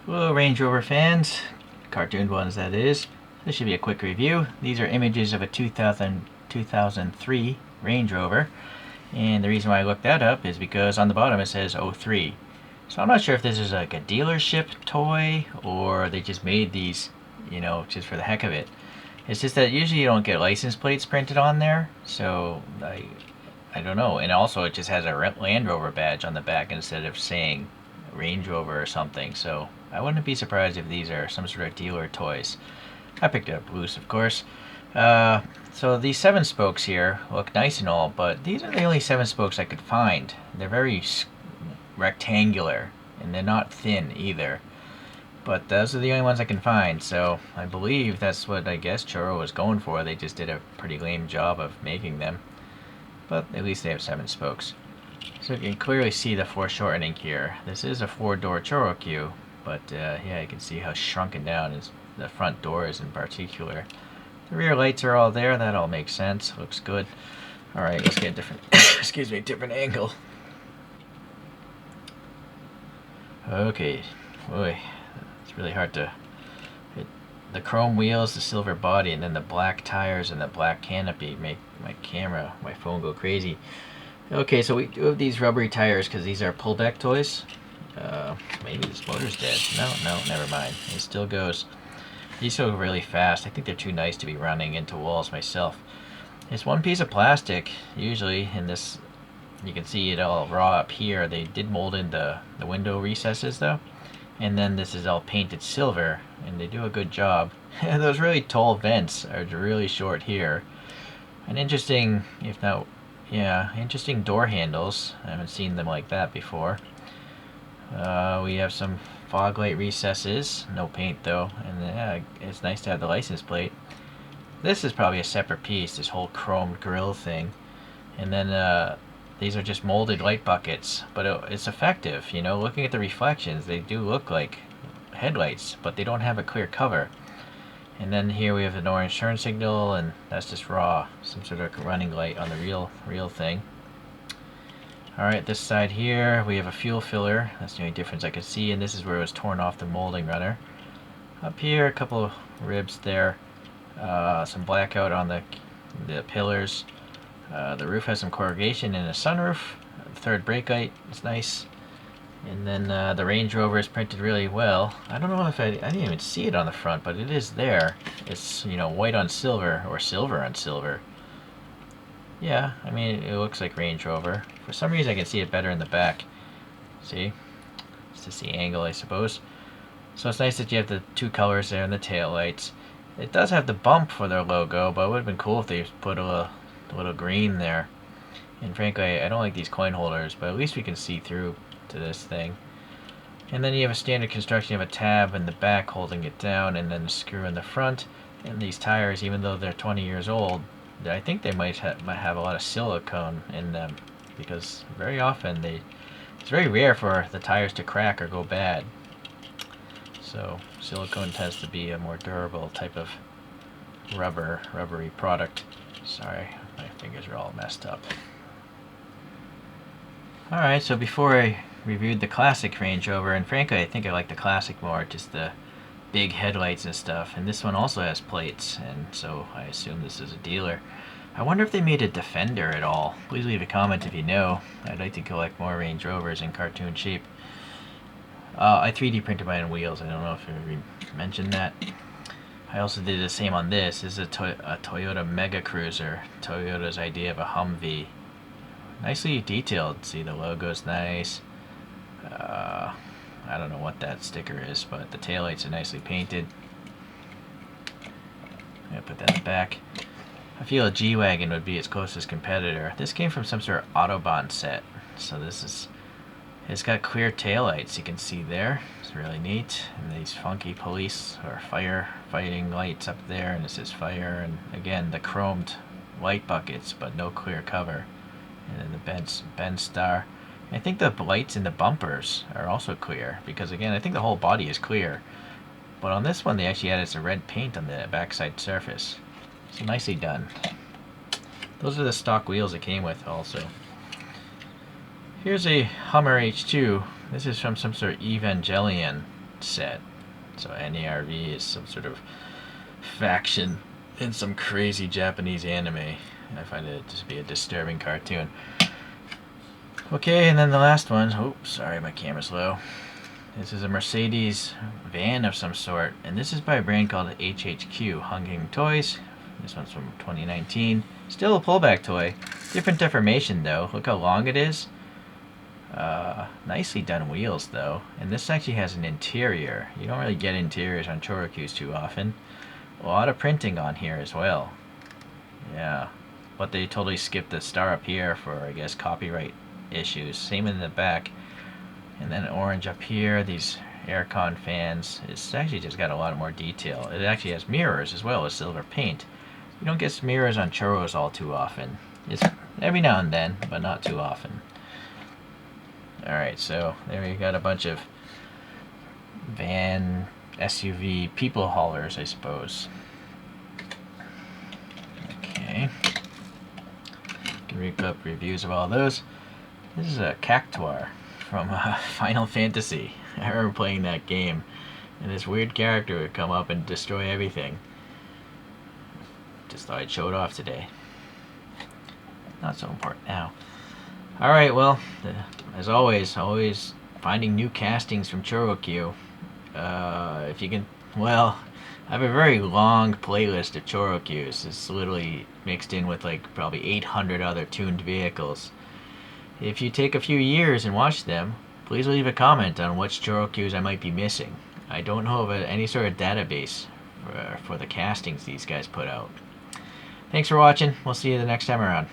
Hello Range Rover fans, cartoon ones that is. This should be a quick review. These are images of a 2003 Range Rover, and the reason why I looked that up is because on the bottom it says '03. So I'm not sure if this is like a dealership toy or they just made these, just for the heck of it. It's just that usually you don't get license plates printed on there, so I don't know. And also it just has a Land Rover badge on the back instead of saying Range Rover or something, so I wouldn't be surprised if these are some sort of dealer toys. I picked it up loose, of course. So these 7 spokes here look nice and all, but these are the only 7 spokes I could find. They're very rectangular, and they're not thin either. But those are the only ones I can find, so I believe that's what I guess Choro was going for. They just did a pretty lame job of making them. But at least they have 7 spokes. So you can clearly see the foreshortening here. This is a 4-door ChoroQ, but yeah, you can see how shrunken down the front door is in particular. The rear lights are all there. That all makes sense. Looks good. All right, let's get a different, different angle. Okay, boy, it's really hard to hit. The chrome wheels, the silver body, and then the black tires and the black canopy make my phone go crazy. Okay, so we do have these rubbery tires because these are pullback toys. Maybe this motor's dead. No, never mind. It still goes. These go really fast. I think they're too nice to be running into walls myself. It's one piece of plastic, usually, in this. You can see it all raw up here. They did mold in the window recesses, though. And then this is all painted silver, and they do a good job. Those really tall vents are really short here. An interesting, if not... yeah, interesting door handles. I haven't seen them like that before. We have some fog light recesses. No paint though. And yeah, it's nice to have the license plate. This is probably a separate piece, this whole chromed grill thing. And then these are just molded light buckets. But it's effective, looking at the reflections, they do look like headlights, but they don't have a clear cover. And then here we have an orange turn signal, and that's just raw, some sort of running light on the real thing. Alright, this side here we have a fuel filler. That's the only difference I could see, and this is where it was torn off the molding runner. Up here, a couple of ribs there, some blackout on the pillars. The roof has some corrugation and a sunroof. The third brake light is nice. And then the Range Rover is printed really well. I don't know if I didn't even see it on the front, but it is there. It's, white on silver, or silver on silver. Yeah, I mean, it looks like Range Rover. For some reason, I can see it better in the back. See? It's just the angle, I suppose. So it's nice that you have the 2 colors there and the tail lights. It does have the bump for their logo, but it would have been cool if they put a little green there. And frankly, I don't like these coin holders, but at least we can see through to this thing. And then you have a standard construction of a tab in the back holding it down, and then a screw in the front. And these tires, even though they're 20 years old, I think they might have a lot of silicone in them, because very often it's very rare for the tires to crack or go bad. So silicone tends to be a more durable type of rubbery product. Sorry, my fingers are all messed up. Alright, so before I reviewed the classic Range Rover, and frankly I think I like the classic more, just the big headlights and stuff, and this one also has plates, and so I assume this is a dealer. I wonder if they made a Defender at all. Please leave a comment if you know. I'd like to collect more Range Rovers in cartoon shape. I 3D printed my own wheels. I don't know if I mentioned that. I also did the same on this. This is a Toyota Mega Cruiser, Toyota's idea of a Humvee. Nicely detailed. See, the logo's nice. I don't know what that sticker is, but the taillights are nicely painted. I'm gonna put that in the back. I feel a G-Wagon would be its closest competitor. This came from some sort of Autobahn set, so it's got clear taillights you can see there. It's really neat. And these funky police or firefighting lights up there, and it says fire, and again the chromed light buckets, but no clear cover. And then the Benz star. I think the lights in the bumpers are also clear, because again, I think the whole body is clear. But on this one, they actually added some red paint on the backside surface. So nicely done. Those are the stock wheels it came with also. Here's a Hummer H2. This is from some sort of Evangelion set. So NARV is some sort of faction in some crazy Japanese anime. I find it to be a disturbing cartoon. Okay, and then the last one. Oh, sorry, my camera's low. This is a Mercedes van of some sort, and this is by a brand called HHQ, Hunging Toys. This one's from 2019. Still a pullback toy. Different deformation though. Look how long it is. Nicely done wheels though. And this actually has an interior. You don't really get interiors on ChoroQs too often. A lot of printing on here as well. Yeah. But they totally skipped the star up here for, I guess, copyright issues. Same in the back. And then orange up here, these aircon fans. It's actually just got a lot more detail. It actually has mirrors as well as silver paint. You don't get mirrors on Choros all too often. It's every now and then, but not too often. Alright, so there we got a bunch of van, SUV, people haulers, I suppose. Okay. Can read up reviews of all those. This is a Cactuar from Final Fantasy. I remember playing that game, and this weird character would come up and destroy everything. Just thought I'd show it off today. Not so important now. Alright, well, as always finding new castings from ChoroQ. If you can, well, I have a very long playlist of ChoroQs. It's literally mixed in with like probably 800 other tuned vehicles. If you take a few years and watch them, please leave a comment on which ChoroQs I might be missing. I don't know of any sort of database for the castings these guys put out. Thanks for watching. We'll see you the next time around.